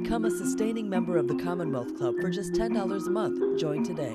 Become a sustaining member of the Commonwealth Club for just $10 a month. Join today.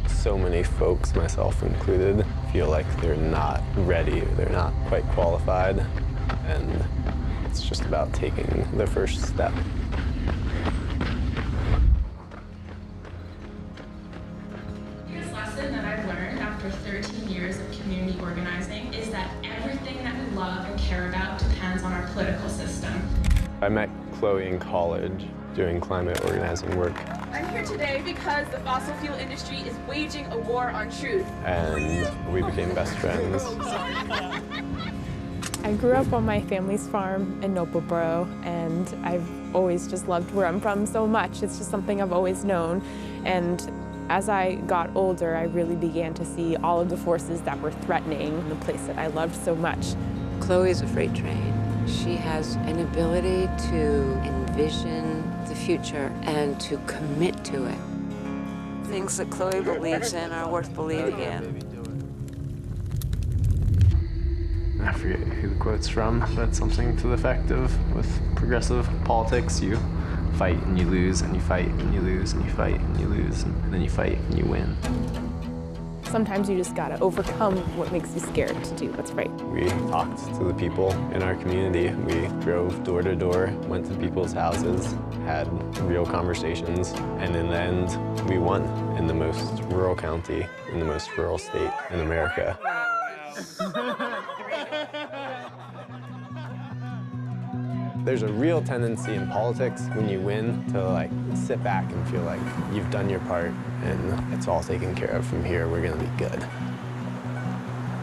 So many folks, myself included, feel like they're not ready, they're not quite qualified, and it's just about taking the first step. The biggest lesson that I've learned after 13 years of community organizing is that everything that we love and care about depends on our political system. I met Chloe in college doing climate organizing work. I'm here today because the fossil fuel industry is waging a war on truth. And we became best friends. I grew up on my family's farm in Nobleboro, and I've always just loved where I'm from so much. It's just something I've always known. And as I got older, I really began to see all of the forces that were threatening the place that I loved so much. Chloe's a freight train. She has an ability to envision the future and to commit to it. Things that Chloe believes in are worth believing in. I forget who the quote's from, but something to the effect of, with progressive politics, you fight and you lose, and you fight and you lose, and you fight and you lose, and then you fight and you win. Sometimes you just gotta overcome what makes you scared to do what's right. We talked to the people in our community. We drove door to door, went to people's houses, had real conversations, and in the end, we won in the most rural county, in the most rural state in America. There's a real tendency in politics when you win to sit back and feel like you've done your part and it's all taken care of from here, we're gonna be good.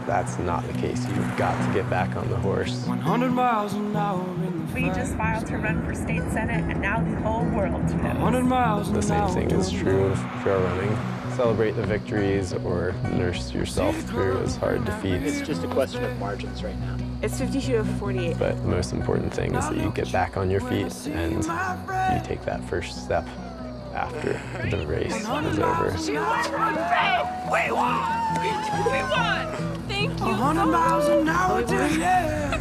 That's not the case. You've got to get back on the horse. 100 miles an hour in the We just filed to run for state senate, and now the whole world knows. 100 miles an The same hour. thing is true of trail running. Celebrate the victories or nurse yourself through as hard defeats. It's just a question of margins right now. It's 52-48. But the most important thing is that you get back on your feet and you take that first step after the race is over. We won! We won! Thank you 100 so miles an hour much. to the air.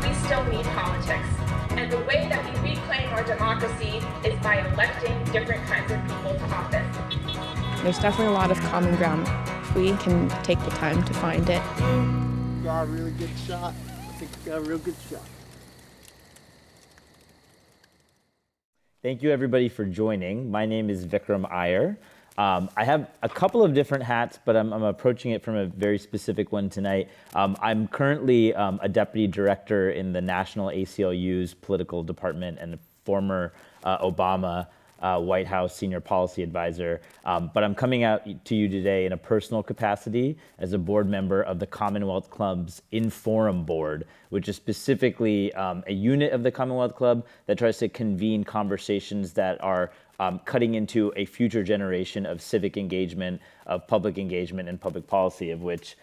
We still need politics. And the way that we reclaim our democracy is by electing different kinds of people to office. There's definitely a lot of common ground if we can take the time to find it. You got a really good shot. I think you got a real good shot. Thank you everybody for joining. My name is Vikram Iyer. I have a couple of different hats, but I'm approaching it from a very specific one tonight. I'm currently a deputy director in the National ACLU's political department and a former Obama White House senior policy advisor. But I'm coming out to you today in a personal capacity as a board member of the Commonwealth Club's Inforum Board, which is specifically a unit of the Commonwealth Club that tries to convene conversations that are cutting into a future generation of civic engagement, of public engagement and public policy, of which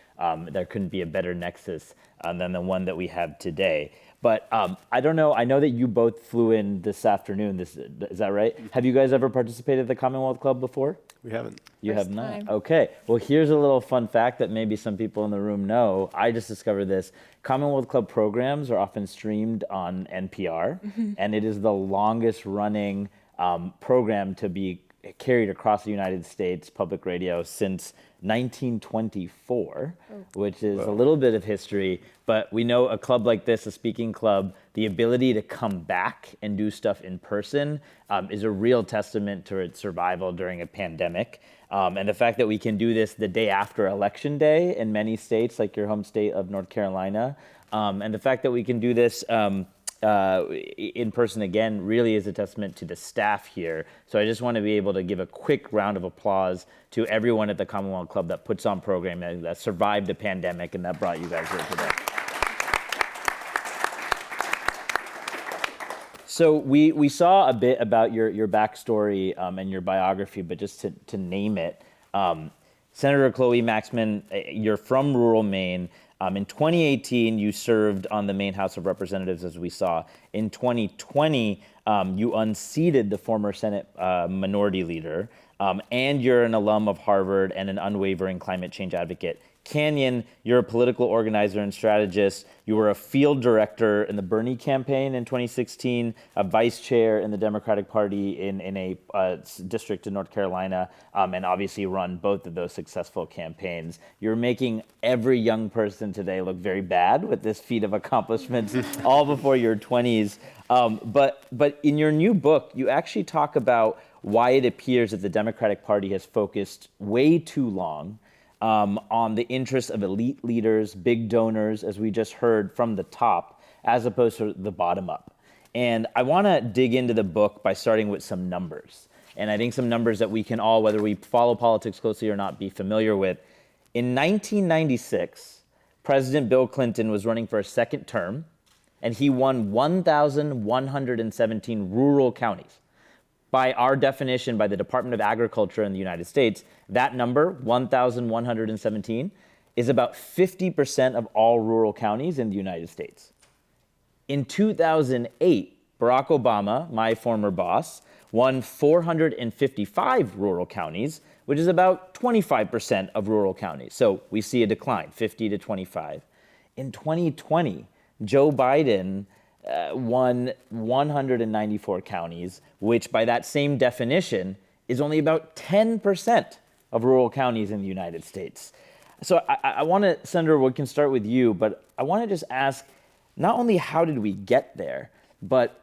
there couldn't be a better nexus than the one that we have today. But I don't know, I know that you both flew in this afternoon, is that right? Have you guys ever participated at the Commonwealth Club before? We haven't. You First have not? time. Okay. Well, here's a little fun fact that maybe some people in the room know. I just discovered this. Commonwealth Club programs are often streamed on NPR, and it is the longest running program to be carried across the United States public radio since 1924, which is a little bit of history. But we know a club like this, a speaking club, the ability to come back and do stuff in person is a real testament to its survival during a pandemic. And the fact that we can do this the day after Election Day in many states, like your home state of North Carolina, and the fact that we can do this in person again really is a testament to the staff here. So I just want to be able to give a quick round of applause to everyone at the Commonwealth Club that puts on programming that survived the pandemic and that brought you guys here today. So we saw a bit about your backstory and your biography, but just to name it, Senator Chloe Maxman, you're from rural Maine. In 2018, you served on the Maine House of Representatives, as we saw. In 2020, you unseated the former Senate minority leader, and you're an alum of Harvard and an unwavering climate change advocate. Canyon, you're a political organizer and strategist. You were a field director in the Bernie campaign in 2016, a vice chair in the Democratic Party in a district in North Carolina, and obviously run both of those successful campaigns. You're making every young person today look very bad with this feat of accomplishments all before your 20s. But in your new book, you actually talk about why it appears that the Democratic Party has focused way too long on the interests of elite leaders, big donors, as we just heard, from the top, as opposed to the bottom up. And I want to dig into the book by starting with some numbers. And I think some numbers that we can all, whether we follow politics closely or not, be familiar with. In 1996, President Bill Clinton was running for a second term, and he won 1,117 rural counties. By our definition, by the Department of Agriculture in the United States, that number, 1,117, is about 50% of all rural counties in the United States. In 2008, Barack Obama, my former boss, won 455 rural counties, which is about 25% of rural counties. So we see a decline, 50 to 25. In 2020, Joe Biden won 194 counties, which by that same definition is only about 10% of rural counties in the United States. So I want to, Senator, we can start with you, but I want to just ask, not only how did we get there, but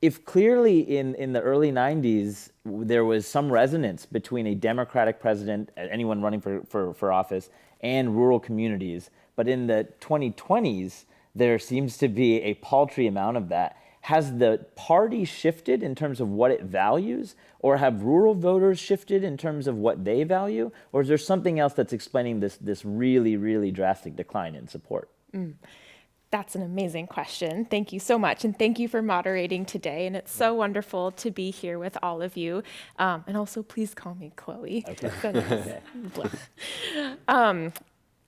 if clearly in the early 90s, there was some resonance between a Democratic president, anyone running for office, and rural communities, but in the 2020s, there seems to be a paltry amount of that. Has the party shifted in terms of what it values, or have rural voters shifted in terms of what they value, or is there something else that's explaining this really, really drastic decline in support? That's an amazing question. Thank you so much. And thank you for moderating today. And it's so wonderful to be here with all of you. And also, please call me Chloe. Okay.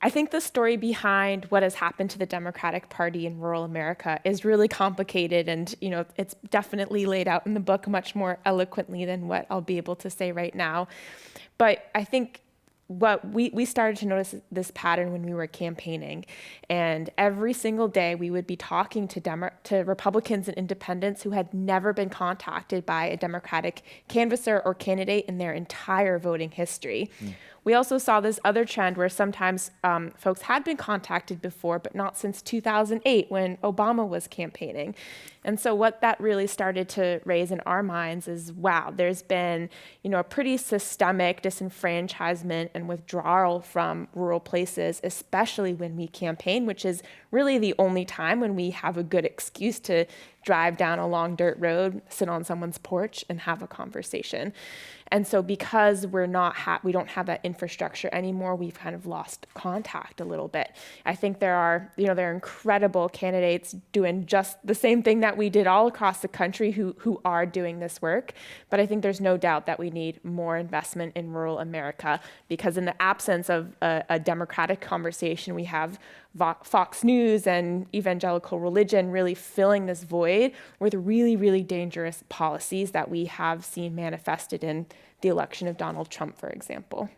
I think the story behind what has happened to the Democratic Party in rural America is really complicated, and it's definitely laid out in the book much more eloquently than what I'll be able to say right now. But I think what we started to notice this pattern when we were campaigning, and every single day we would be talking to Republicans and independents who had never been contacted by a Democratic canvasser or candidate in their entire voting history. We also saw this other trend where sometimes folks had been contacted before, but not since 2008 when Obama was campaigning. And so what that really started to raise in our minds is, wow, there's been, a pretty systemic disenfranchisement and withdrawal from rural places, especially when we campaign, which is really the only time when we have a good excuse to drive down a long dirt road, sit on someone's porch, and have a conversation. And so because we don't have that infrastructure anymore, we've kind of lost contact a little bit. I think there are incredible candidates doing just the same thing that we did all across the country who are doing this work. But I think there's no doubt that we need more investment in rural America, because in the absence of a democratic conversation, we have Fox News and evangelical religion really filling this void with really, really dangerous policies that we have seen manifested in the election of Donald Trump, for example.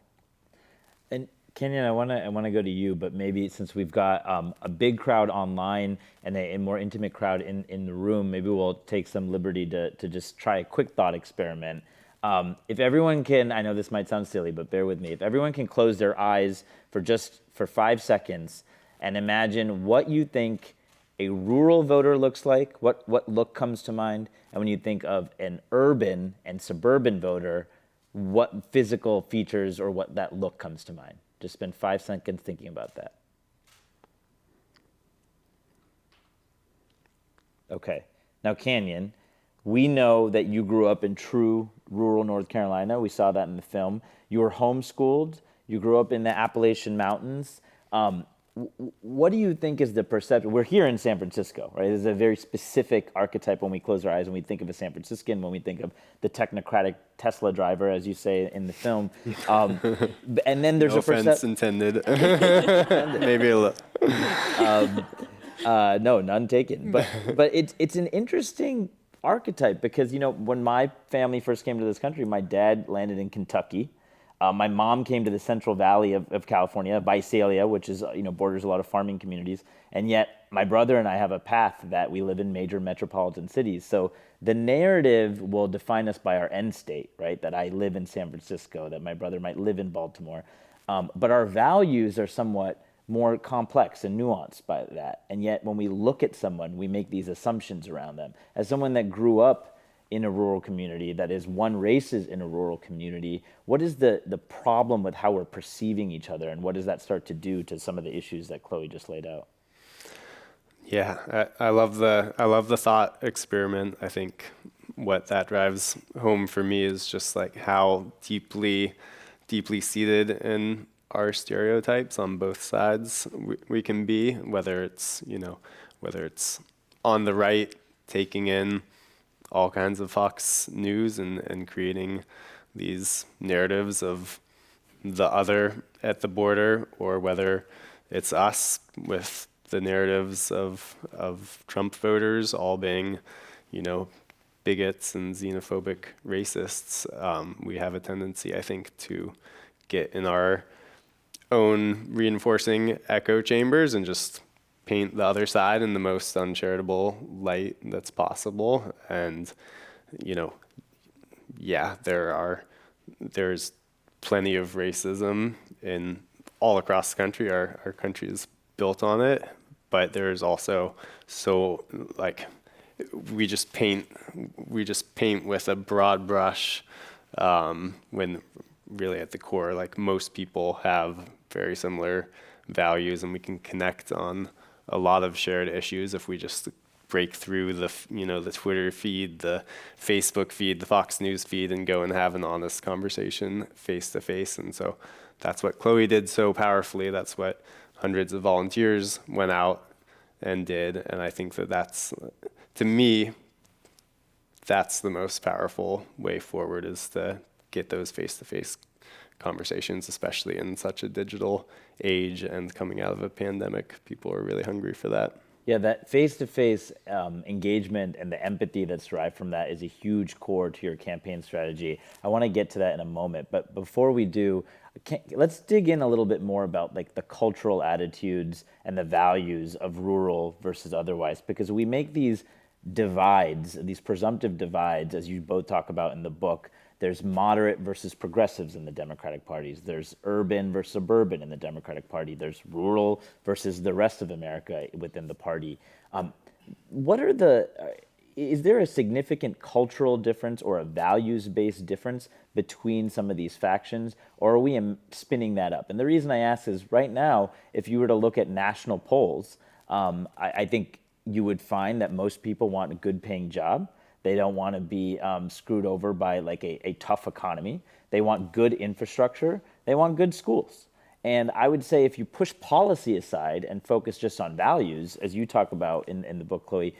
And Kenyon, I want to go to you, but maybe since we've got a big crowd online and a more intimate crowd in the room, maybe we'll take some liberty to just try a quick thought experiment. If everyone can, I know this might sound silly, but bear with me. If everyone can close their eyes for 5 seconds and imagine what you think a rural voter looks like, what look comes to mind, and when you think of an urban and suburban voter, what physical features or what that look comes to mind. Just spend 5 seconds thinking about that. Okay. Now, Canyon, we know that you grew up in true rural North Carolina. We saw that in the film. You were homeschooled. You grew up in the Appalachian Mountains. what do you think is the perception? We're here in San Francisco, right? There's a very specific archetype when we close our eyes when we think of a San Franciscan, when we think of the technocratic Tesla driver, as you say in the film. And then there's No a offense intended. Maybe a little. No, none taken. But it's an interesting archetype because, you know, when my family first came to this country, my dad landed in Kentucky. My mom came to the Central Valley of California, Visalia, which is, you know, borders a lot of farming communities. And yet my brother and I have a path that we live in major metropolitan cities. So the narrative will define us by our end state, right? That I live in San Francisco, that my brother might live in Baltimore. But our values are somewhat more complex and nuanced by that. And yet when we look at someone, we make these assumptions around them. As someone that grew up in a rural community, that is one races in a rural community, what is the problem with how we're perceiving each other, and what does that start to do to some of the issues that Chloe just laid out? Yeah, I love the thought experiment. I think what that drives home for me is just like how deeply seated in our stereotypes on both sides we can be, whether it's on the right, taking in all kinds of Fox News and creating these narratives of the other at the border, or whether it's us with the narratives of Trump voters all being, you know, bigots and xenophobic racists. We have a tendency, I think, to get in our own reinforcing echo chambers and just paint the other side in the most uncharitable light that's possible. And, you know, yeah, there's plenty of racism in all across the country. Our country is built on it, but there's also we just paint with a broad brush, when really at the core, like, most people have very similar values, and we can connect on a lot of shared issues if we just break through the Twitter feed, the Facebook feed, the Fox News feed, and go and have an honest conversation face to face. And so that's what Chloe did so powerfully. That's what hundreds of volunteers went out and did. And I think that's, to me, that's the most powerful way forward, is to get those face to face conversations, especially in such a digital age and coming out of a pandemic. People are really hungry for that. Yeah, that face-to-face engagement and the empathy that's derived from that is a huge core to your campaign strategy. I want to get to that in a moment, but before we do, let's dig in a little bit more about, like, the cultural attitudes and the values of rural versus otherwise, because we make these divides, these presumptive divides, as you both talk about in the book. There's moderate versus progressives in the Democratic parties. There's urban versus suburban in the Democratic Party. There's rural versus the rest of America within the party. Is there a significant cultural difference or a values-based difference between some of these factions, or are we spinning that up? And the reason I ask is, right now, if you were to look at national polls, I think you would find that most people want a good-paying job. They don't want to be screwed over by, like, a tough economy. They want good infrastructure. They want good schools. And I would say, if you push policy aside and focus just on values, as you talk about in the book, Chloe,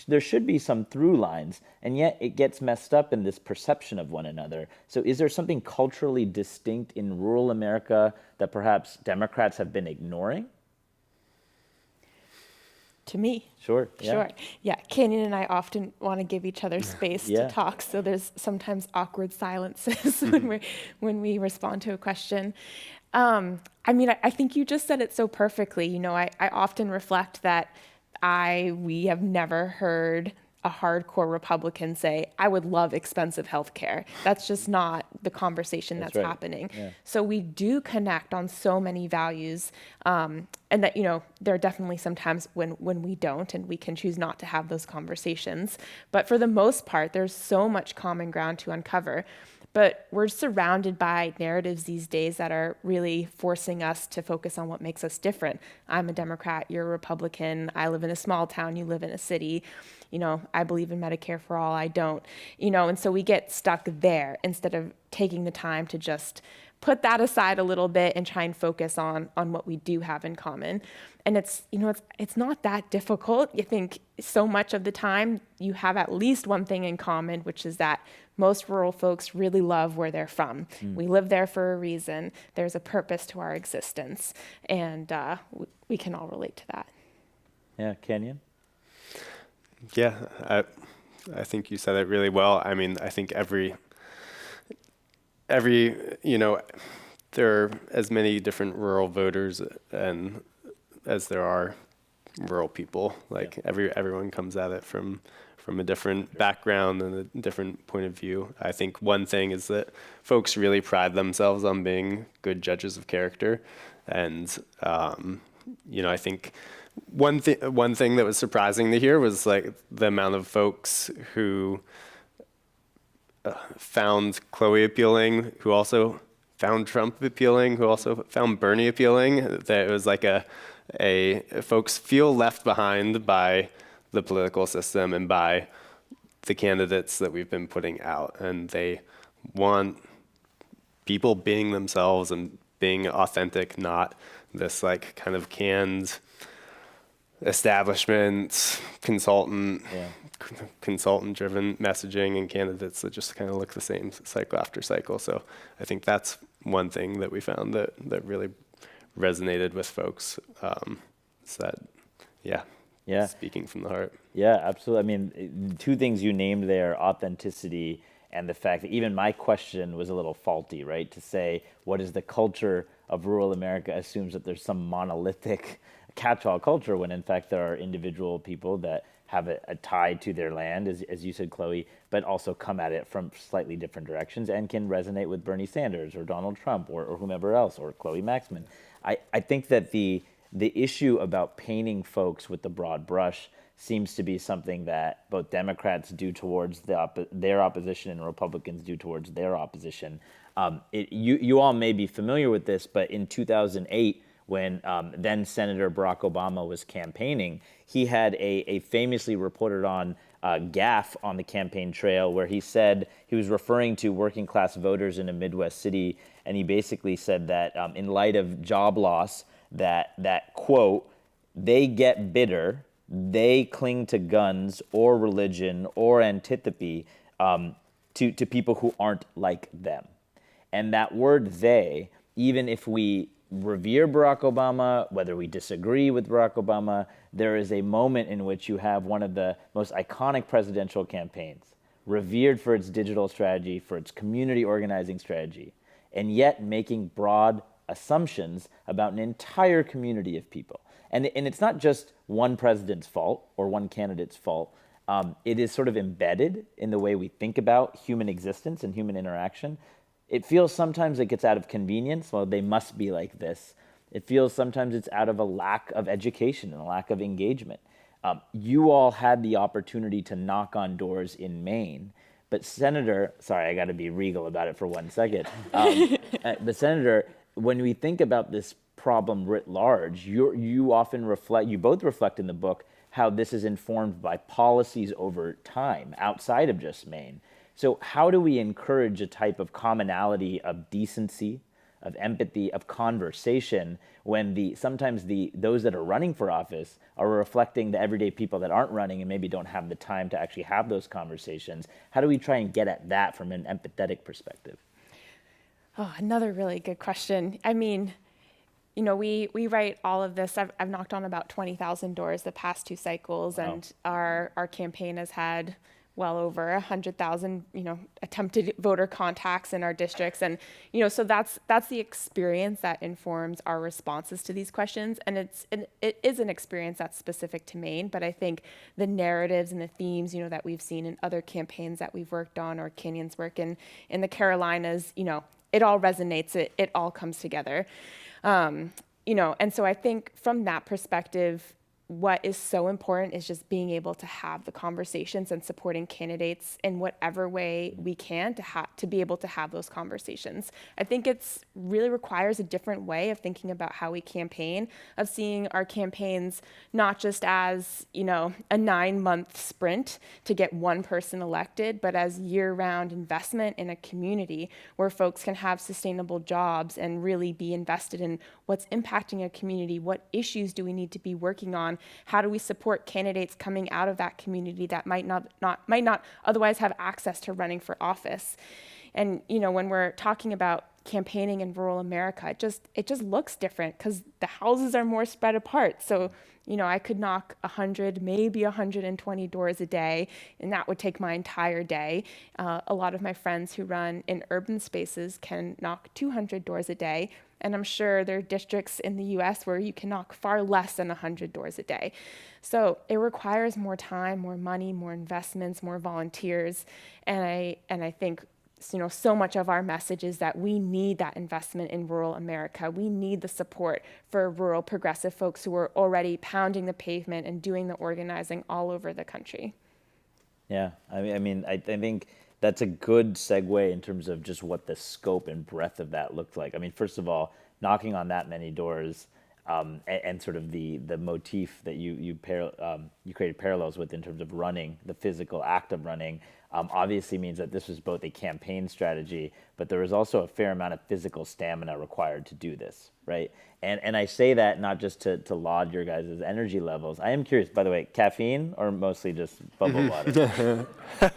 there should be some through lines, and yet it gets messed up in this perception of one another. So is there something culturally distinct in rural America that perhaps Democrats have been ignoring? To me. Sure. Yeah. Sure. Yeah. Canyon and I often want to give each other space to talk. So there's sometimes awkward silences when we respond to a question. I mean, I think you just said it so perfectly. You know, I often reflect that we have never heard a hardcore Republican say, I would love expensive health care. That's just not the conversation that's right. happening. Yeah. So we do connect on so many values, and that, you know, there are definitely some times when we don't, and we can choose not to have those conversations. But for the most part, there's so much common ground to uncover. But we're surrounded by narratives these days that are really forcing us to focus on what makes us different. I'm a Democrat, you're a Republican, I live in a small town, you live in a city. I believe in Medicare for all, I don't, and so we get stuck there instead of taking the time to just put that aside a little bit and try and focus on what we do have in common. And it's not that difficult. You think so much of the time you have at least one thing in common, which is that most rural folks really love where they're from. We live there for a reason. There's a purpose to our existence, and we can all relate to that. Yeah, Kenyon? Yeah, I think you said it really well. I mean, I think every there are as many different rural voters and as there are rural people. Like everyone comes at it from a different background and a different point of view. I think one thing is that folks really pride themselves on being good judges of character, and I think one thing that was surprising to hear was like the amount of folks who found Chloe appealing, who also found Trump appealing, who also found Bernie appealing. That it was like a folks feel left behind by the political system and by the candidates that we've been putting out, and they want people being themselves and being authentic, not this like kind of canned establishment consultant-driven messaging and candidates that just kind of look the same cycle after cycle. So I think that's one thing that we found that really resonated with folks. Is that, speaking from the heart. Yeah, absolutely. I mean, two things you named there, authenticity and the fact that even my question was a little faulty, right? To say, what is the culture of rural America assumes that there's some monolithic catch-all culture, when in fact there are individual people that have a tie to their land, as you said, Chloe, but also come at it from slightly different directions and can resonate with Bernie Sanders or Donald Trump or whomever else, or Chloe Maxman. I think that the issue about painting folks with the broad brush seems to be something that both Democrats do towards their opposition and Republicans do towards their opposition. You all may be familiar with this, but in 2008, when then Senator Barack Obama was campaigning, he had a famously reported on gaffe on the campaign trail where he said he was referring to working class voters in a Midwest city, and he basically said that in light of job loss, that quote, they get bitter, they cling to guns or religion or antipathy to people who aren't like them. And that word they, even if we revere Barack Obama, whether we disagree with Barack Obama, there is a moment in which you have one of the most iconic presidential campaigns, revered for its digital strategy, for its community organizing strategy, and yet making broad assumptions about an entire community of people. And it's not just one president's fault or one candidate's fault. It is sort of embedded in the way we think about human existence and human interaction. It feels sometimes like it's out of convenience. Well, they must be like this. It feels sometimes it's out of a lack of education and a lack of engagement. You all had the opportunity to knock on doors in Maine, but Senator, sorry, I got to be regal about it for 1 second. But Senator, when we think about this problem writ large, you both reflect in the book how this is informed by policies over time outside of just Maine. So how do we encourage a type of commonality of decency, of empathy, of conversation when sometimes those that are running for office are reflecting the everyday people that aren't running and maybe don't have the time to actually have those conversations? How do we try and get at that from an empathetic perspective? Oh, another really good question. I mean, we write all of this. I've knocked on about 20,000 doors the past 2 cycles, wow. And our campaign has had well over 100,000, attempted voter contacts in our districts. And, so that's the experience that informs our responses to these questions. And it is an experience that's specific to Maine, but I think the narratives and the themes, that we've seen in other campaigns that we've worked on, or Kenyon's work in the Carolinas, it all resonates, it all comes together. And so I think from that perspective, what is so important is just being able to have the conversations and supporting candidates in whatever way we can to be able to have those conversations. I think it's really requires a different way of thinking about how we campaign, of seeing our campaigns not just as, a 9-month sprint to get one person elected, but as year-round investment in a community where folks can have sustainable jobs and really be invested in what's impacting a community, what issues do we need to be working on, how do we support candidates coming out of that community that might not otherwise have access to running for office. And when we're talking about campaigning in rural America, it just looks different because the houses are more spread apart. So I could knock 100, maybe 120 doors a day, and that would take my entire day. A lot of my friends who run in urban spaces can knock 200 doors a day, and I'm sure there are districts in the US where you can knock far less than 100 doors a day. So it requires more time, more money, more investments, more volunteers, and I think so much of our message is that we need that investment in rural America. We need the support for rural progressive folks who are already pounding the pavement and doing the organizing all over the country. Yeah, I think that's a good segue in terms of just what the scope and breadth of that looked like. I mean, first of all, knocking on that many doors, and sort of the motif that you created parallels with in terms of running, the physical act of running, obviously means that this was both a campaign strategy, but there was also a fair amount of physical stamina required to do this, right? And I say that not just to laud your guys' energy levels. I am curious, by the way, caffeine or mostly just bubble water?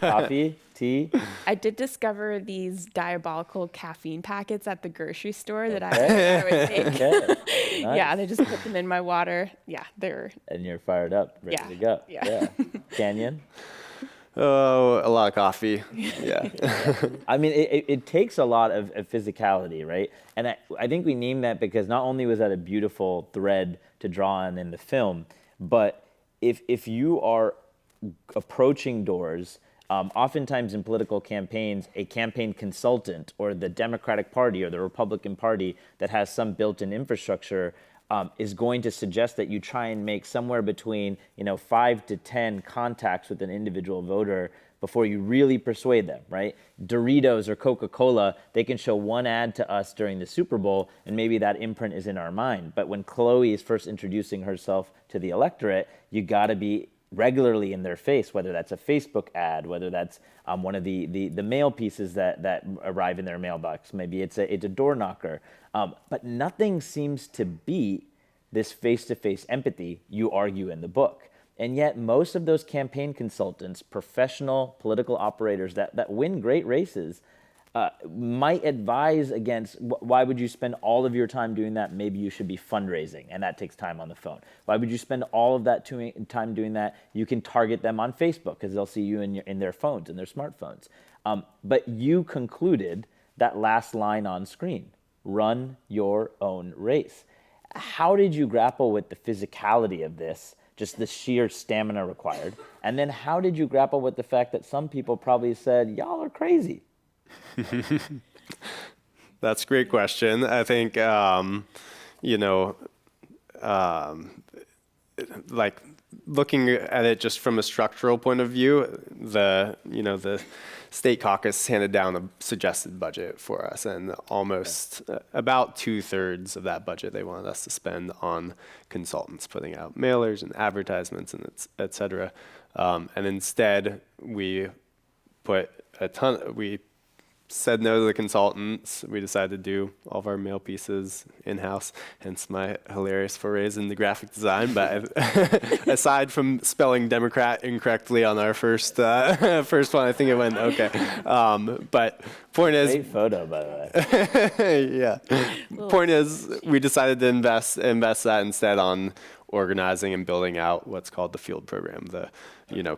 Coffee? Tea? I did discover these diabolical caffeine packets at the grocery store that I would take. Okay. Nice. Yeah, they just put them in my water. Yeah, they're... And you're fired up, ready to go. Yeah. Canyon? Oh, a lot of coffee. Yeah. I mean, it takes a lot of physicality, right? And I think we named that because not only was that a beautiful thread to draw on in the film, but if you are approaching doors, oftentimes in political campaigns, a campaign consultant or the Democratic Party or the Republican Party that has some built-in infrastructure is going to suggest that you try and make somewhere between 5 to 10 contacts with an individual voter before you really persuade them, right? Doritos or Coca-Cola, they can show one ad to us during the Super Bowl and maybe that imprint is in our mind. But when Chloe is first introducing herself to the electorate, you gotta be regularly in their face, whether that's a Facebook ad, whether that's one of the mail pieces that arrive in their mailbox. Maybe it's a door knocker. But nothing seems to beat this face-to-face empathy you argue in the book. And yet most of those campaign consultants, professional political operators that win great races, might advise against why would you spend all of your time doing that? Maybe you should be fundraising, and that takes time on the phone. Why would you spend all of that time doing that? You can target them on Facebook because they'll see you in their phones, in their smartphones. But you concluded that last line on screen, run your own race. How did you grapple with the physicality of this, just the sheer stamina required? And then how did you grapple with the fact that some people probably said, y'all are crazy? That's a great question. I think, like looking at it just from a structural point of view, the state caucus handed down a suggested budget for us, and almost about 2/3 of that budget they wanted us to spend on consultants, putting out mailers and advertisements and et cetera. And instead, we said no to the consultants. We decided to do all of our mail pieces in-house, hence my hilarious forays into graphic design. But aside from spelling Democrat incorrectly on our first one, I think it went okay. But point is... Great photo, by the way. Yeah. Point is, we decided to invest that instead on organizing and building out what's called the field program,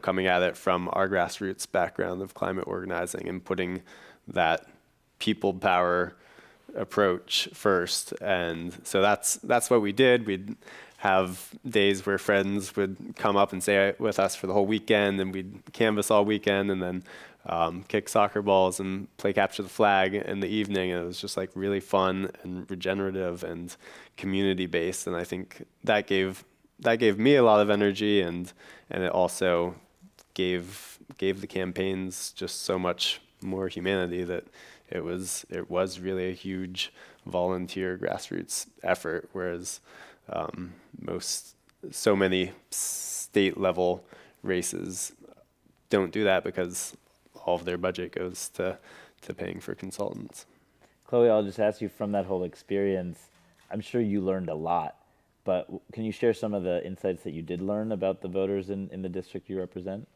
coming at it from our grassroots background of climate organizing and putting that people power approach first. And so that's what we did. We'd have days where friends would come up and stay with us for the whole weekend, and we'd canvass all weekend, and then kick soccer balls and play capture the flag in the evening. And it was just like really fun and regenerative and community based. And I think that gave that gave me a lot of energy, and it also gave the campaigns just so much more humanity that it was really a huge volunteer grassroots effort, whereas so many state level races don't do that because all of their budget goes to paying for consultants. Chloe, I'll just ask you, from that whole experience, I'm sure you learned a lot, but can you share some of the insights that you did learn about the voters in the district you represent?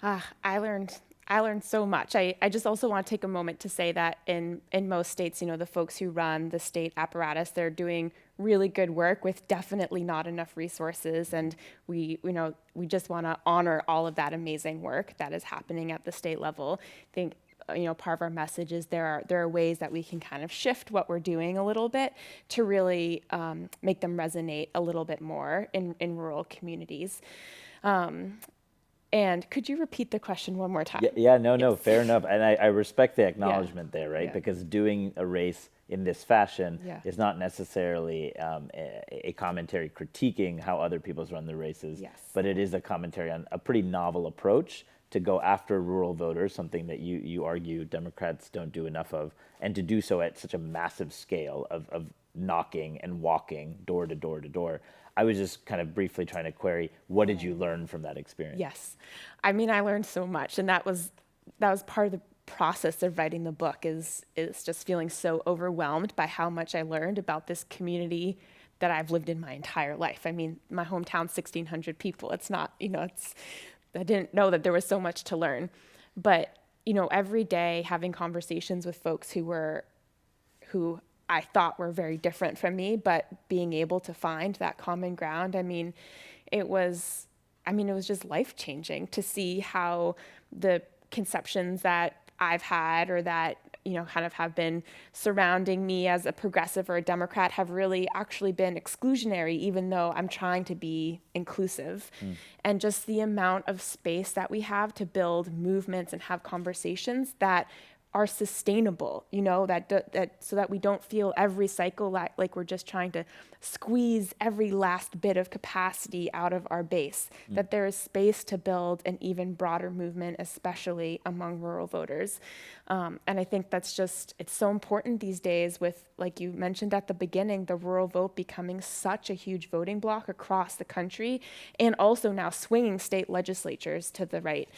I learned so much. I just also want to take a moment to say that in most states, the folks who run the state apparatus, they're doing really good work with definitely not enough resources. And we just want to honor all of that amazing work that is happening at the state level. I think, part of our message is there are ways that we can kind of shift what we're doing a little bit to really make them resonate a little bit more in rural communities. And could you repeat the question one more time? No, fair enough. And I respect the acknowledgement there, right? Yeah. Because doing a race in this fashion Yeah. is not necessarily a commentary critiquing how other people's run the races, Yes. but it is a commentary on a pretty novel approach to go after rural voters, something that you argue Democrats don't do enough of, and to do so at such a massive scale of knocking and walking door to door to door. I was just kind of briefly trying to query, what did you learn from that experience? Yes. I mean, I learned so much, and that was part of the process of writing the book is just feeling so overwhelmed by how much I learned about this community that I've lived in my entire life. I mean, my hometown's 1,600 people. It's not, I didn't know that there was so much to learn. But, every day having conversations with folks who I thought were very different from me, but being able to find that common ground, it was just life-changing to see how the conceptions that I've had or that, kind of have been surrounding me as a progressive or a Democrat have really actually been exclusionary, even though I'm trying to be inclusive. And just the amount of space that we have to build movements and have conversations that are sustainable, that so that we don't feel every cycle like we're just trying to squeeze every last bit of capacity out of our base, that there is space to build an even broader movement, especially among rural voters. And I think it's so important these days with, like you mentioned at the beginning, the rural vote becoming such a huge voting bloc across the country, and also now swinging state legislatures to the right.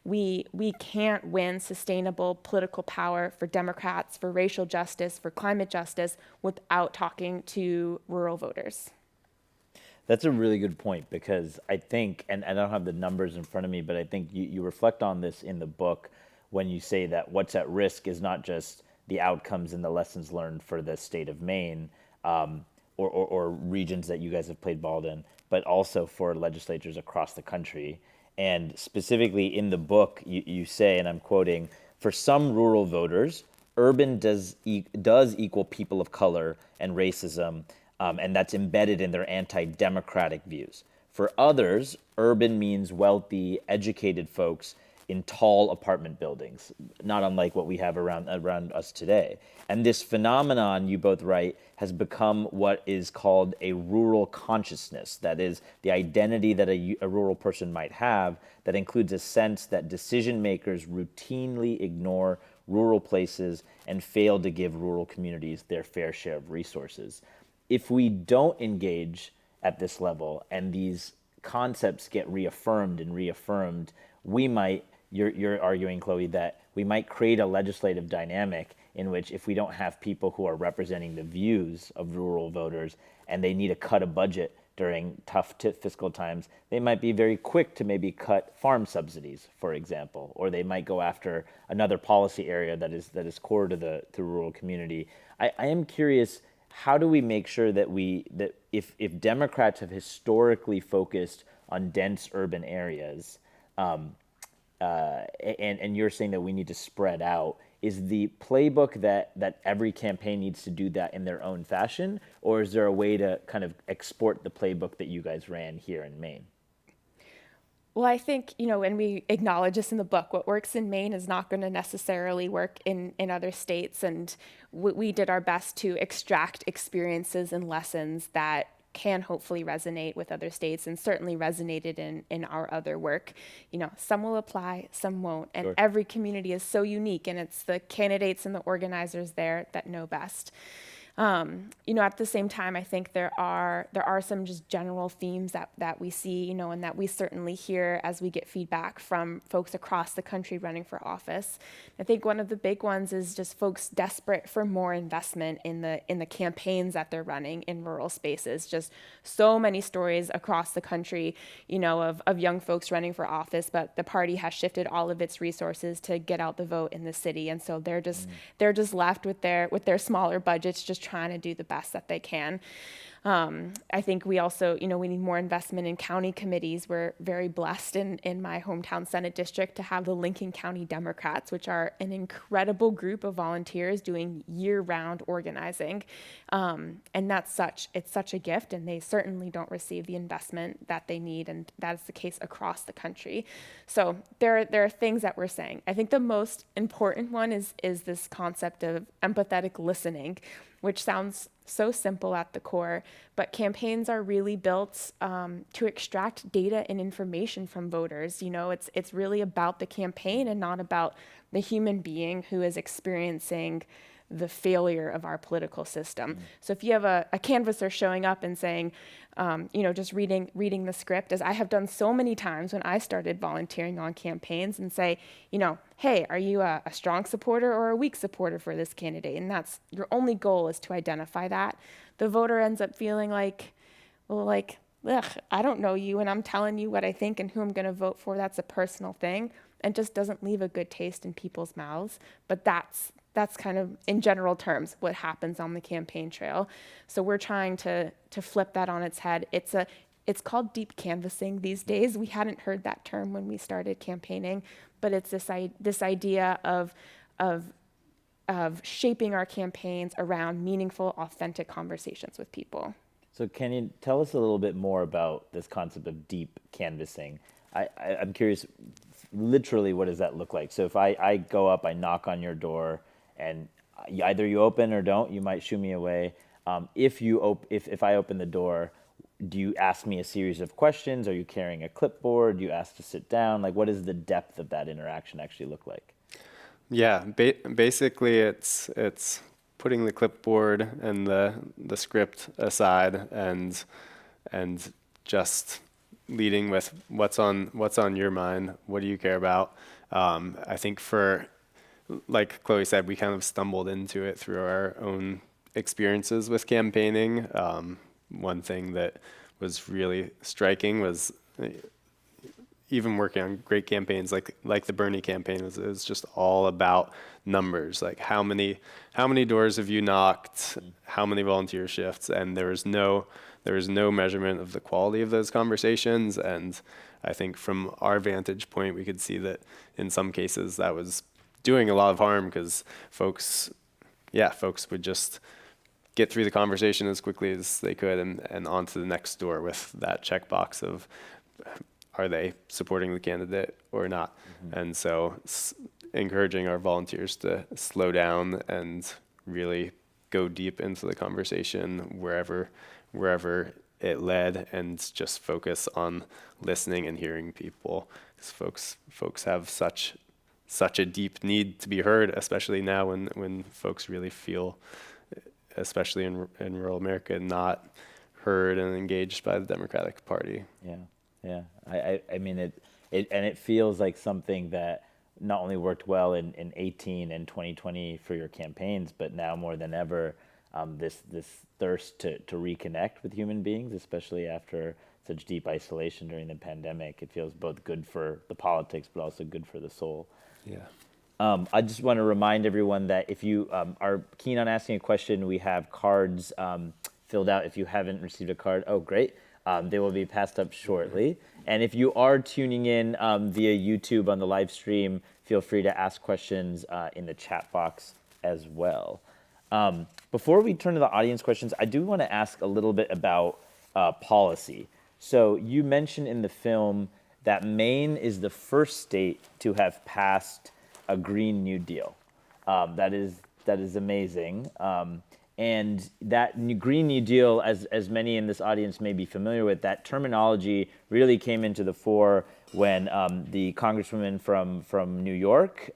We can't win sustainable political power for Democrats, for racial justice, for climate justice without talking to rural voters. That's a really good point, because I think, and I don't have the numbers in front of me, but I think you reflect on this in the book when you say that what's at risk is not just the outcomes and the lessons learned for the state of Maine or regions that you guys have played ball in, but also for legislatures across the country. And specifically in the book, you say, and I'm quoting, "For some rural voters, urban does equal people of color and racism, and that's embedded in their anti-democratic views. For others, urban means wealthy, educated folks in tall apartment buildings, not unlike what we have around us today. And this phenomenon," you both write, "has become what is called a rural consciousness. That is, the identity that a rural person might have that includes a sense that decision makers routinely ignore rural places and fail to give rural communities their fair share of resources." If we don't engage at this level and these concepts get reaffirmed, we might, you're arguing, Chloe, that we might create a legislative dynamic in which, if we don't have people who are representing the views of rural voters and they need to cut a budget during tough fiscal times, they might be very quick to maybe cut farm subsidies, for example, or they might go after another policy area that is core to the rural community. I am curious, how do we make sure that if Democrats have historically focused on dense urban areas, and you're saying that we need to spread out, is the playbook that every campaign needs to do that in their own fashion, or is there a way to kind of export the playbook that you guys ran here in Maine? Well, I think, and we acknowledge this in the book, what works in Maine is not going to necessarily work in other states. And we did our best to extract experiences and lessons that can hopefully resonate with other states and certainly resonated in our other work. Some will apply, some won't. And every community is so unique, and it's the candidates and the organizers there that know best. At the same time, I think there are some just general themes that we see, and that we certainly hear as we get feedback from folks across the country running for office. I think one of the big ones is just folks desperate for more investment in the campaigns that they're running in rural spaces. Just so many stories across the country, of young folks running for office, but the party has shifted all of its resources to get out the vote in the city, and so they're just left with their smaller budgets, just trying to do the best that they can. I think we also, we need more investment in county committees. We're very blessed in my hometown Senate district to have the Lincoln County Democrats, which are an incredible group of volunteers doing year-round organizing. And it's such a gift, and they certainly don't receive the investment that they need, and that is the case across the country. So there are things that we're saying. I think the most important one is this concept of empathetic listening, which sounds so simple at the core, but campaigns are really built to extract data and information from voters. It's really about the campaign and not about the human being who is experiencing the failure of our political system. So if you have a canvasser showing up and saying, just reading the script, as I have done so many times when I started volunteering on campaigns, and say, hey, are you a strong supporter or a weak supporter for this candidate? And that's your only goal, is to identify that. The voter ends up feeling like, ugh, I don't know you, and I'm telling you what I think and who I'm going to vote for. That's a personal thing, and just doesn't leave a good taste in people's mouths. But that's kind of, in general terms, what happens on the campaign trail. So we're trying to flip that on its head. It's called deep canvassing these days. We hadn't heard that term when we started campaigning, but it's this idea of shaping our campaigns around meaningful, authentic conversations with people. So can you tell us a little bit more about this concept of deep canvassing? I'm curious, literally, what does that look like? So if I go up, I knock on your door, and either you open or don't, you might shoo me away. If I open the door, do you ask me a series of questions? Are you carrying a clipboard? Do you ask to sit down? What does the depth of that interaction actually look like? Yeah, basically it's putting the clipboard and the script aside and just leading with what's on your mind. What do you care about? I think like Chloe said, we kind of stumbled into it through our own experiences with campaigning. One thing that was really striking was even working on great campaigns like the Bernie campaign was just all about numbers, like how many doors have you knocked, how many volunteer shifts, and there was no measurement of the quality of those conversations. And I think from our vantage point, we could see that in some cases that was doing a lot of harm, because folks would just get through the conversation as quickly as they could and on to the next door with that checkbox of, are they supporting the candidate or not? Mm-hmm. And so encouraging our volunteers to slow down and really go deep into the conversation wherever it led, and just focus on listening and hearing people. Because folks have such a deep need to be heard, especially now when folks really feel, especially in rural America, not heard and engaged by the Democratic Party. Yeah. I mean, it feels like something that not only worked well in 18 and 2020 for your campaigns, but now more than ever, this thirst to reconnect with human beings, especially after such deep isolation during the pandemic. It feels both good for the politics, but also good for the soul. Yeah. I just want to remind everyone that if you are keen on asking a question, we have cards filled out. If you haven't received a card, oh, great. They will be passed up shortly. And if you are tuning in via YouTube on the live stream, feel free to ask questions in the chat box as well. Before we turn to the audience questions, I do want to ask a little bit about policy. So you mentioned in the film that Maine is the first state to have passed a Green New Deal. That is amazing. And that Green New Deal, as many in this audience may be familiar with, that terminology really came into the fore when the congresswoman from New York,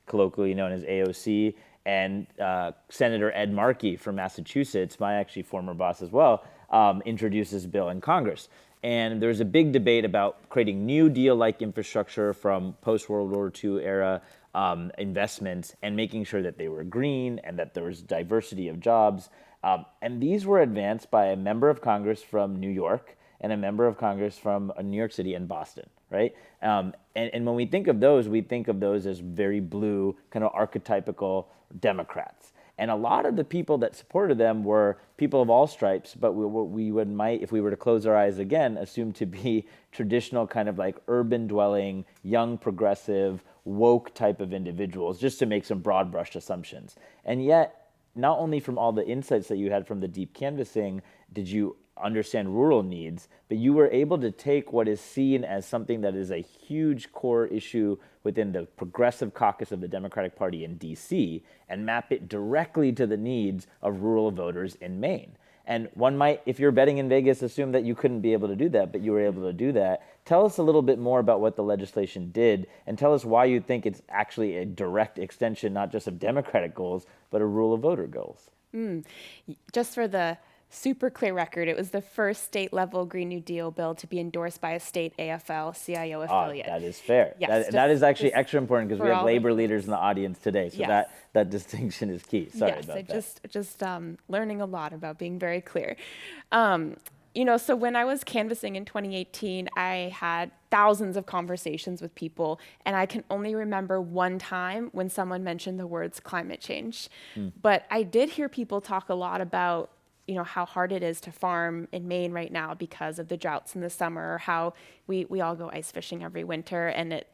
colloquially known as AOC, and Senator Ed Markey from Massachusetts, my actually former boss as well, introduced this bill in Congress. And there was a big debate about creating New Deal-like infrastructure from post-World War II era investments and making sure that they were green and that there was diversity of jobs. And these were advanced by a member of Congress from New York and a member of Congress from New York City and Boston, right? And when we think of those as very blue, kind of archetypical Democrats. And a lot of the people that supported them were people of all stripes, but what we might, if we were to close our eyes again, assume to be traditional kind of like urban dwelling, young progressive, woke type of individuals, just to make some broad brush assumptions. And yet, not only from all the insights that you had from the deep canvassing did you understand rural needs, but you were able to take what is seen as something that is a huge core issue within the progressive caucus of the Democratic Party in DC and map it directly to the needs of rural voters in Maine. And one might, if you're betting in Vegas, assume that you couldn't be able to do that, but you were able to do that. Tell us a little bit more about what the legislation did, and tell us why you think it's actually a direct extension, not just of Democratic goals, but of rural voter goals. Just for the super clear record, it was the first state-level Green New Deal bill to be endorsed by a state AFL-CIO affiliate. That is fair. Yes, that is actually extra important because we have labor the leaders in the audience today, so Yes. that distinction is key. Sorry yes, about I that. just learning a lot about being very clear. So when I was canvassing in 2018, I had thousands of conversations with people, and I can only remember one time when someone mentioned the words climate change. But I did hear people talk a lot about how hard it is to farm in Maine right now because of the droughts in the summer, or how we all go ice fishing every winter. And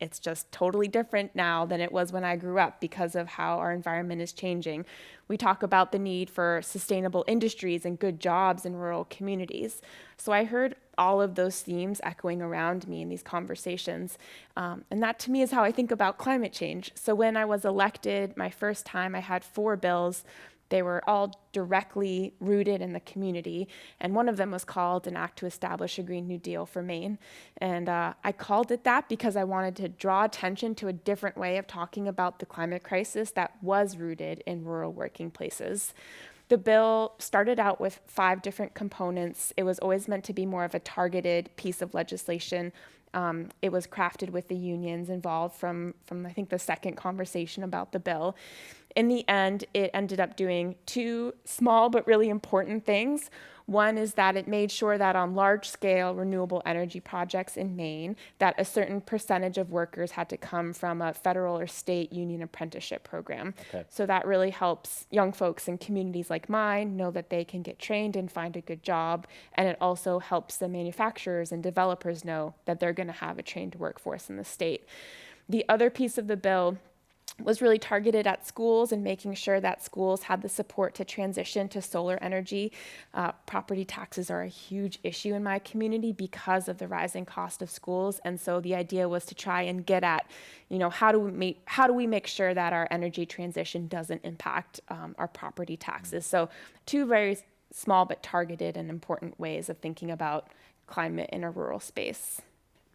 it's just totally different now than it was when I grew up because of how our environment is changing. We talk about the need for sustainable industries and good jobs in rural communities. So I heard all of those themes echoing around me in these conversations. And that to me is how I think about climate change. So when I was elected my first time, I had 4 bills. They were all directly rooted in the community, and one of them was called an act to establish a Green New Deal for Maine. And I called it that because I wanted to draw attention to a different way of talking about the climate crisis that was rooted in rural working places. The bill started out with 5 different components. It was always meant to be more of a targeted piece of legislation. It was crafted with the unions involved from I think the second conversation about the bill. In the end, it ended up doing 2 small but really important things. One is that it made sure that on large-scale renewable energy projects in Maine, that a certain percentage of workers had to come from a federal or state union apprenticeship program. Okay. So that really helps young folks in communities like mine know that they can get trained and find a good job. And it also helps the manufacturers and developers know that they're going to have a trained workforce in the state. The other piece of the bill was really targeted at schools and making sure that schools had the support to transition to solar energy. Property taxes are a huge issue in my community because of the rising cost of schools. And so the idea was to try and get at, how do we make sure that our energy transition doesn't impact our property taxes? So 2 very small but targeted and important ways of thinking about climate in a rural space.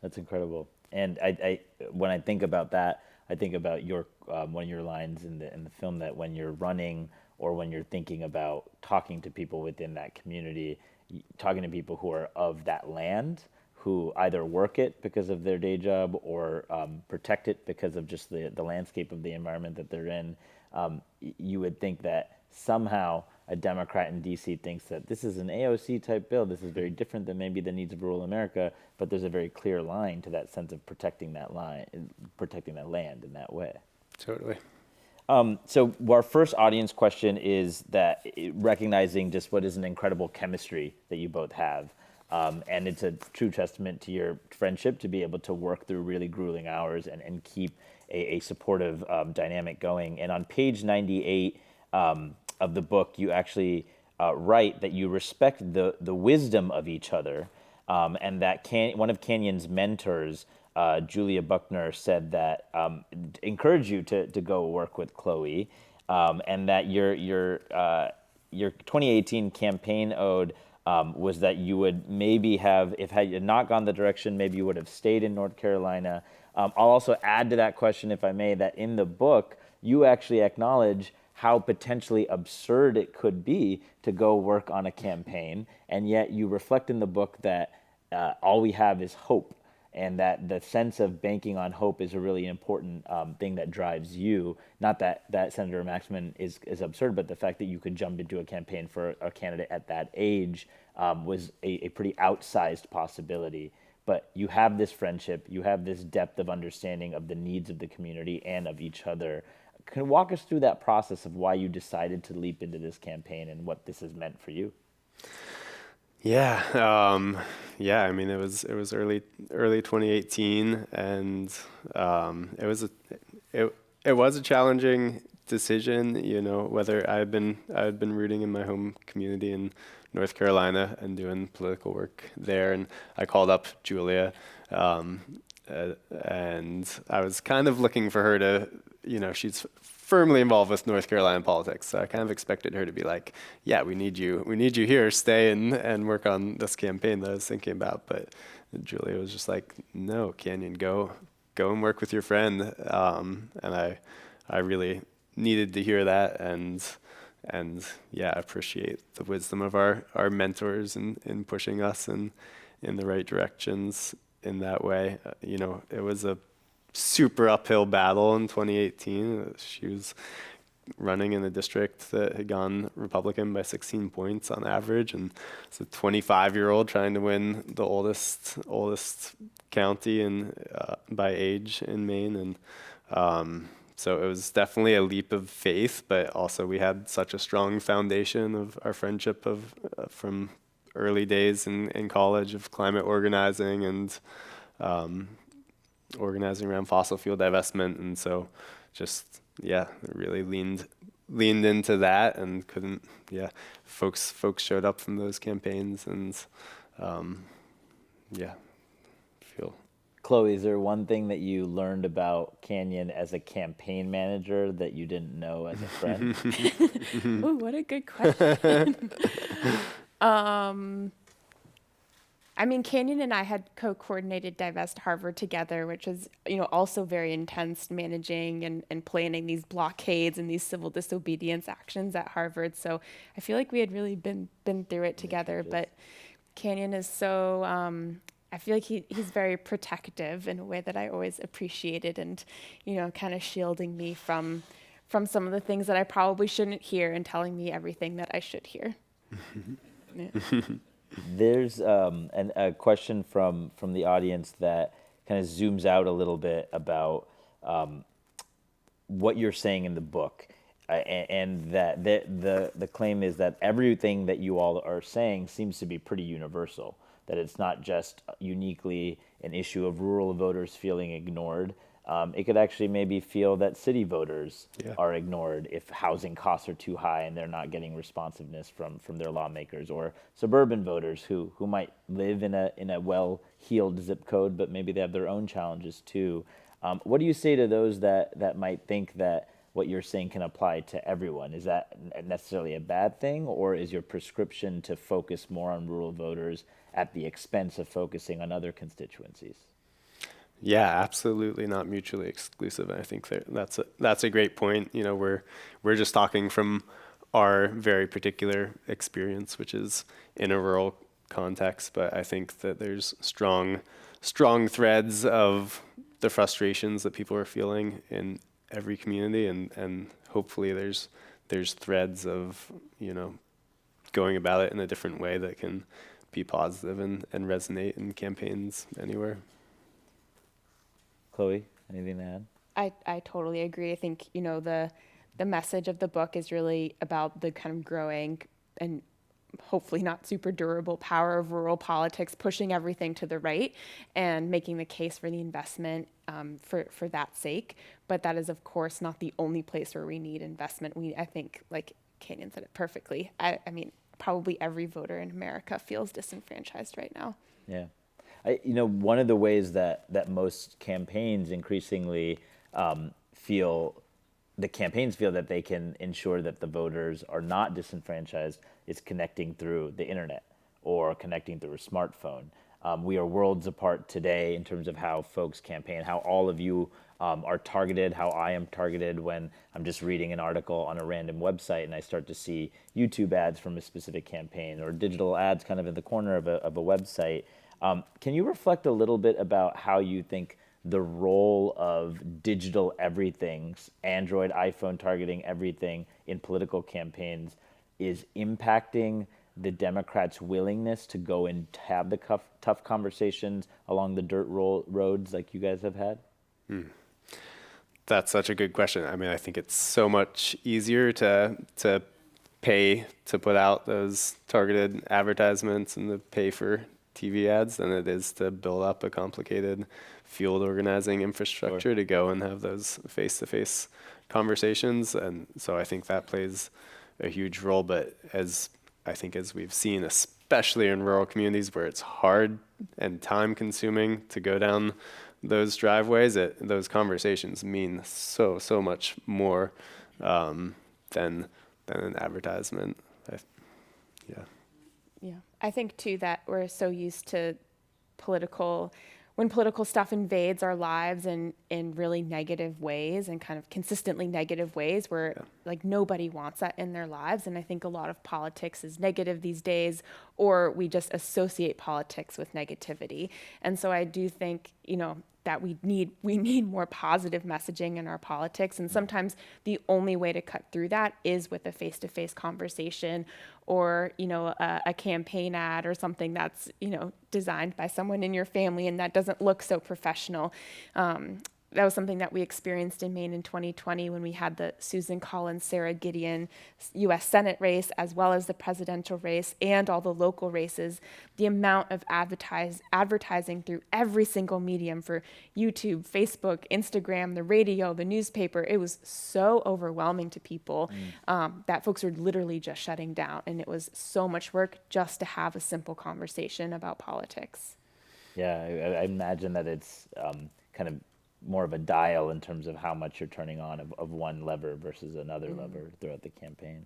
That's incredible. And I when I think about that, I think about your one of your lines in the film, that when you're running or when you're thinking about talking to people within that community, talking to people who are of that land, who either work it because of their day job or protect it because of just the landscape of the environment that they're in, you would think that somehow a Democrat in DC thinks that this is an AOC type bill. This is very different than maybe the needs of rural America, but there's a very clear line to that sense of protecting that land in that way. Totally. So our first audience question is that recognizing just what is an incredible chemistry that you both have. And it's a true testament to your friendship to be able to work through really grueling hours and keep a supportive dynamic going. And on page 98 of the book, you actually write that you respect the wisdom of each other, and that one of Canyon's mentors, Julia Buckner, said that encouraged you to go work with Chloe. and that your 2018 campaign ode was that you would maybe have, if had you not gone the direction, maybe you would have stayed in North Carolina. I'll also add to that question, if I may, that in the book, you actually acknowledge how potentially absurd it could be to go work on a campaign, and yet you reflect in the book that all we have is hope, and that the sense of banking on hope is a really important thing that drives you. Not that Senator Maxman is absurd, but the fact that you could jump into a campaign for a candidate at that age was a pretty outsized possibility. But you have this friendship, you have this depth of understanding of the needs of the community and of each other. Can you walk us through that process of why you decided to leap into this campaign and what this has meant for you? Yeah, I mean, it was early 2018, and it was a challenging decision. You know, whether I had been rooting in my home community in North Carolina and doing political work there, and I called up Julia, and I was kind of looking for her to, you know, she's firmly involved with North Carolina politics, so I kind of expected her to be like, yeah, we need you here, stay and work on this campaign that I was thinking about. But Julia was just like, no, Canyon, go and work with your friend. And I really needed to hear that, and yeah, I appreciate the wisdom of our mentors in pushing us in the right directions in that way. You know, it was a super uphill battle in 2018. She was running in a district that had gone Republican by 16 points on average, and it's a 25-year-old trying to win the oldest county by age in Maine, and so it was definitely a leap of faith. But also we had such a strong foundation of our friendship from early days in college of climate organizing and organizing around fossil fuel divestment, and so just really leaned into that and couldn't. Folks showed up from those campaigns, and feel. Chloe, is there one thing that you learned about Canyon as a campaign manager that you didn't know as a friend? Ooh, what a good question. I mean, Canyon and I had co-coordinated Divest Harvard together, which is, you know, also very intense, managing and planning these blockades and these civil disobedience actions at Harvard. So I feel like we had really been through it together. But Canyon is so, I feel like he's very protective in a way that I always appreciated, and, you know, kind of shielding me from some of the things that I probably shouldn't hear and telling me everything that I should hear. Yeah. There's a question from the audience that kind of zooms out a little bit about what you're saying in the book, and that the claim is that everything that you all are saying seems to be pretty universal, that it's not just uniquely an issue of rural voters feeling ignored. It could actually maybe feel that city voters are ignored if housing costs are too high and they're not getting responsiveness from their lawmakers, or suburban voters who might live in a well-heeled zip code, but maybe they have their own challenges too. What do you say to those that might think that what you're saying can apply to everyone? Is that necessarily a bad thing, or is your prescription to focus more on rural voters at the expense of focusing on other constituencies? Yeah, absolutely not mutually exclusive. And I think that's a great point. You know, we're just talking from our very particular experience, which is in a rural context. But I think that there's strong threads of the frustrations that people are feeling in every community, and hopefully there's threads of, you know, going about it in a different way that can be positive and resonate in campaigns anywhere. Chloe, anything to add? I totally agree. I think, you know, the message of the book is really about the kind of growing and hopefully not super durable power of rural politics, pushing everything to the right and making the case for the investment for that sake. But that is, of course, not the only place where we need investment. I think, like Canyon said it perfectly. I mean, probably every voter in America feels disenfranchised right now. Yeah. You know, one of the ways that most campaigns increasingly feel the campaigns feel that they can ensure that the voters are not disenfranchised is connecting through the internet or connecting through a smartphone. We are worlds apart today in terms of how folks campaign, how all of you are targeted, how I am targeted when I'm just reading an article on a random website and I start to see YouTube ads from a specific campaign or digital ads kind of in the corner of a website. Can you reflect a little bit about how you think the role of digital everythings, Android, iPhone targeting everything in political campaigns is impacting the Democrats' willingness to go and have the tough conversations along the dirt roads like you guys have had? That's such a good question. I mean, I think it's so much easier to pay to put out those targeted advertisements and to pay for TV ads than it is to build up a complicated field organizing infrastructure to go and have those face-to-face conversations. And so I think that plays a huge role. But as we've seen, especially in rural communities where it's hard and time consuming to go down those driveways, those conversations mean so much more than an advertisement. Yeah, I think too that we're so used to when political stuff invades our lives in really negative ways and kind of consistently negative ways where like nobody wants that in their lives. And I think a lot of politics is negative these days, or we just associate politics with negativity. And so I do think, that we need more positive messaging in our politics. And sometimes the only way to cut through that is with a face-to-face conversation or, a campaign ad or something that's, designed by someone in your family and that doesn't look so professional. That was something that we experienced in Maine in 2020 when we had the Susan Collins, Sarah Gideon U.S. Senate race, as well as the presidential race and all the local races. The amount of advertising through every single medium for YouTube, Facebook, Instagram, the radio, the newspaper, it was so overwhelming to people that folks were literally just shutting down. And it was so much work just to have a simple conversation about politics. Yeah, I imagine that it's kind of more of a dial in terms of how much you're turning on of one lever versus another lever throughout the campaign.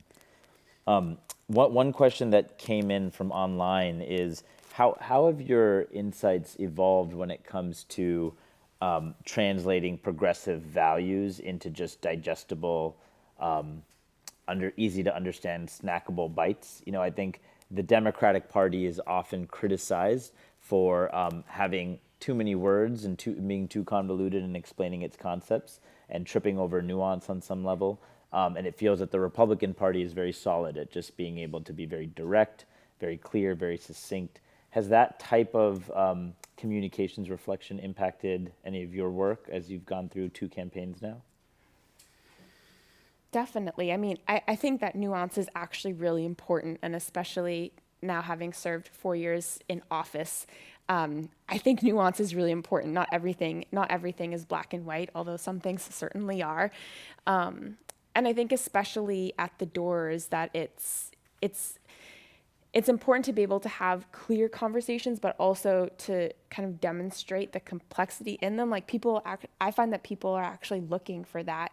One question that came in from online is how have your insights evolved when it comes to translating progressive values into just digestible, easy to understand, snackable bites? I think the Democratic Party is often criticized for having too many words and being too convoluted in explaining its concepts and tripping over nuance on some level. And it feels that the Republican Party is very solid at just being able to be very direct, very clear, very succinct. Has that type of communications reflection impacted any of your work as you've gone through 2 campaigns now? Definitely. I mean, I think that nuance is actually really important, and especially now having served 4 years in office, I think nuance is really important. Not everything is black and white, although some things certainly are. And I think especially at the doors that it's important to be able to have clear conversations, but also to kind of demonstrate the complexity in them. Like I find that people are actually looking for that,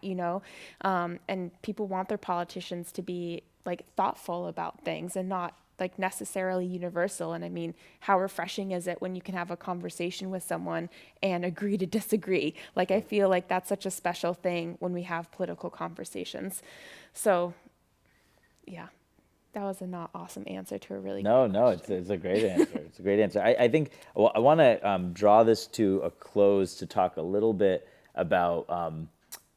and people want their politicians to be like thoughtful about things and not like necessarily universal. And I mean, how refreshing is it when you can have a conversation with someone and agree to disagree? Like, I feel like that's such a special thing when we have political conversations. So yeah, that was a not awesome answer to a really good question. It's a great answer. It's a great answer. I think I want to draw this to a close to talk a little bit about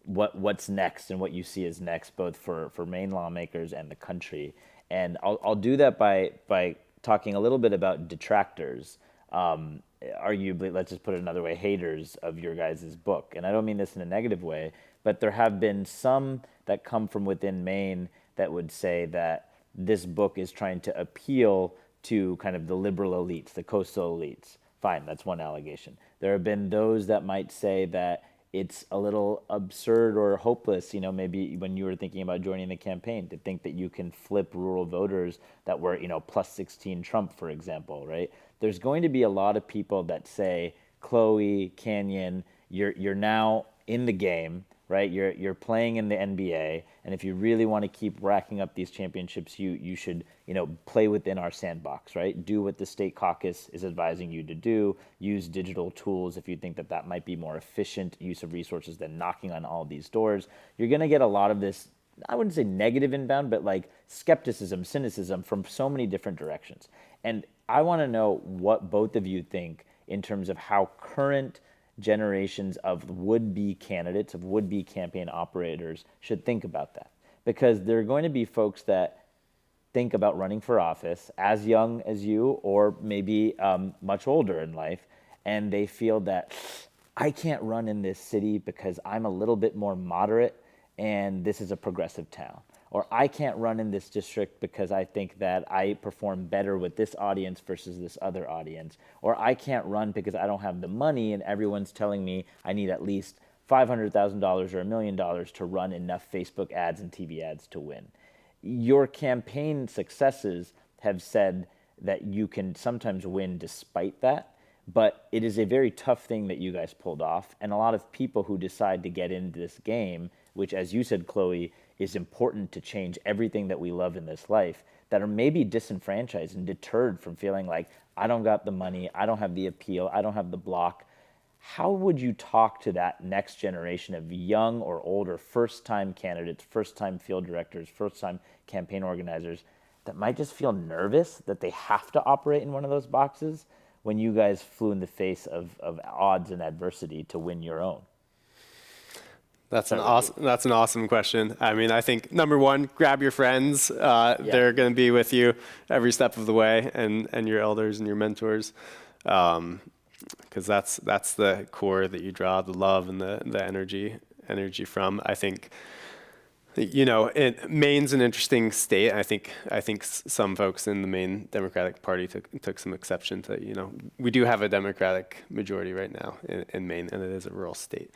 what's next and what you see as next, both for Maine lawmakers and the country. And I'll do that by talking a little bit about detractors, arguably, let's just put it another way, haters of your guys' book. And I don't mean this in a negative way, but there have been some that come from within Maine that would say that this book is trying to appeal to kind of the liberal elites, the coastal elites. Fine, that's one allegation. There have been those that might say that it's a little absurd or hopeless, maybe when you were thinking about joining the campaign, to think that you can flip rural voters that were, plus 16 Trump, for example, right? There's going to be a lot of people that say, Chloe, Canyon, you're now in the game, right? You're playing in the NBA, and if you really want to keep racking up these championships, you should, play within our sandbox, right? Do what the state caucus is advising you to do. Use digital tools if you think that might be more efficient use of resources than knocking on all these doors. You're going to get a lot of this, I wouldn't say negative inbound, but like skepticism, cynicism from so many different directions. And I want to know what both of you think in terms of how current generations of would-be candidates, of would-be campaign operators should think about that. Because there are going to be folks that think about running for office as young as you, or maybe much older in life, and they feel that I can't run in this city because I'm a little bit more moderate and this is a progressive town. Or I can't run in this district because I think that I perform better with this audience versus this other audience. Or I can't run because I don't have the money and everyone's telling me I need at least $500,000 or $1 million to run enough Facebook ads and TV ads to win. Your campaign successes have said that you can sometimes win despite that, but it is a very tough thing that you guys pulled off. And a lot of people who decide to get into this game, which, as you said, Chloe, is important to change everything that we love in this life, that are maybe disenfranchised and deterred from feeling like, I don't got the money, I don't have the appeal, I don't have the block. How would you talk to that next generation of young or older first-time candidates, first-time field directors, first-time campaign organizers that might just feel nervous that they have to operate in one of those boxes when you guys flew in the face of odds and adversity to win your own? That's an awesome question. I mean, I think number one, grab your friends. They're going to be with you every step of the way, and your elders and your mentors, because that's the core that you draw the love and the energy from. I think, Maine's an interesting state. I think some folks in the Maine Democratic Party took some exception to, we do have a Democratic majority right now in Maine, and it is a rural state.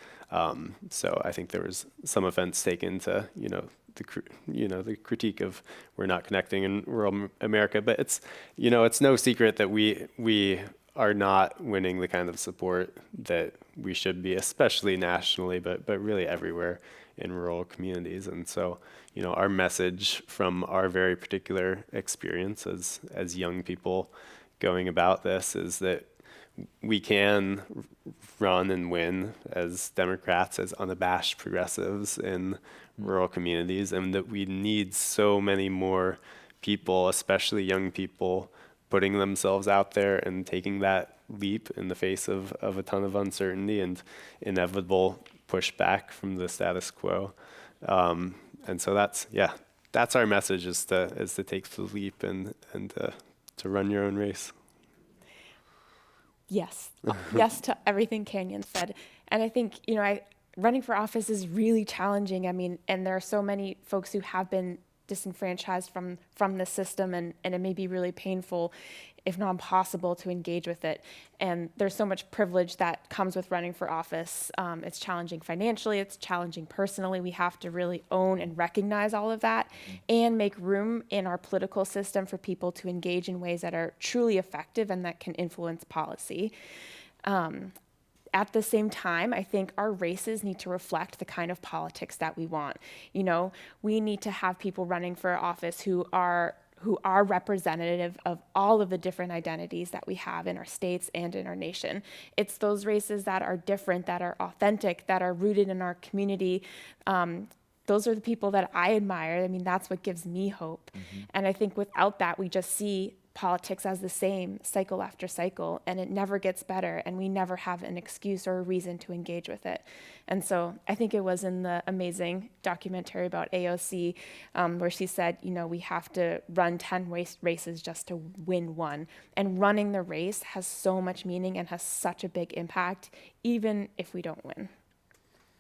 So I think there was some offense taken to, the critique of we're not connecting in rural America. But it's no secret that we are not winning the kind of support that we should be, especially nationally, but really everywhere in rural communities. And so, our message from our very particular experience as young people going about this is that we can run and win as Democrats, as unabashed progressives in rural communities, and that we need so many more people, especially young people, putting themselves out there and taking that leap in the face of a ton of uncertainty and inevitable pushback from the status quo. And so that's our message, is to take the leap and to run your own race. Yes. Yes to everything Canyon said. And I think, running for office is really challenging. I mean, and there are so many folks who have been disenfranchised from the system, and it may be really painful, if not impossible, to engage with it. And there's so much privilege that comes with running for office. It's challenging financially, it's challenging personally. We have to really own and recognize all of that and make room in our political system for people to engage in ways that are truly effective and that can influence policy. At the same time, I think our races need to reflect the kind of politics that we want. We need to have people running for office who are representative of all of the different identities that we have in our states and in our nation. It's those races that are different, that are authentic, that are rooted in our community. Those are the people that I admire. I mean, that's what gives me hope. Mm-hmm. And I think without that, we just see politics as the same cycle after cycle, and it never gets better, and we never have an excuse or a reason to engage with it. And so I think it was in the amazing documentary about AOC where she said, we have to run 10 races just to win one. And running the race has so much meaning and has such a big impact, even if we don't win.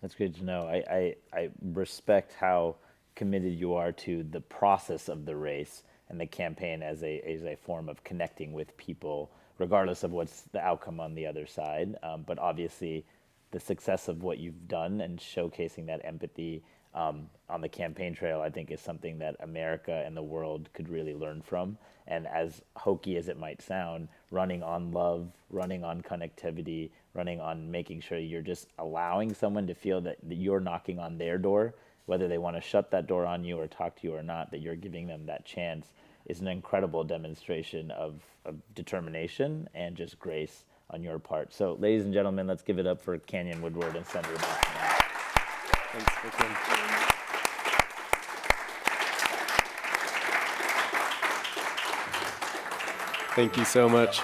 That's good to know. I respect how committed you are to the process of the race and the campaign as a form of connecting with people, regardless of what's the outcome on the other side. But obviously, the success of what you've done and showcasing that empathy on the campaign trail, I think is something that America and the world could really learn from. And as hokey as it might sound, running on love, running on connectivity, running on making sure you're just allowing someone to feel that you're knocking on their door, whether they want to shut that door on you or talk to you or not, that you're giving them that chance, is an incredible demonstration of determination and just grace on your part. So ladies and gentlemen, let's give it up for Canyon Woodward and Senator Massimo. Thanks, Vikram. Thank you so much.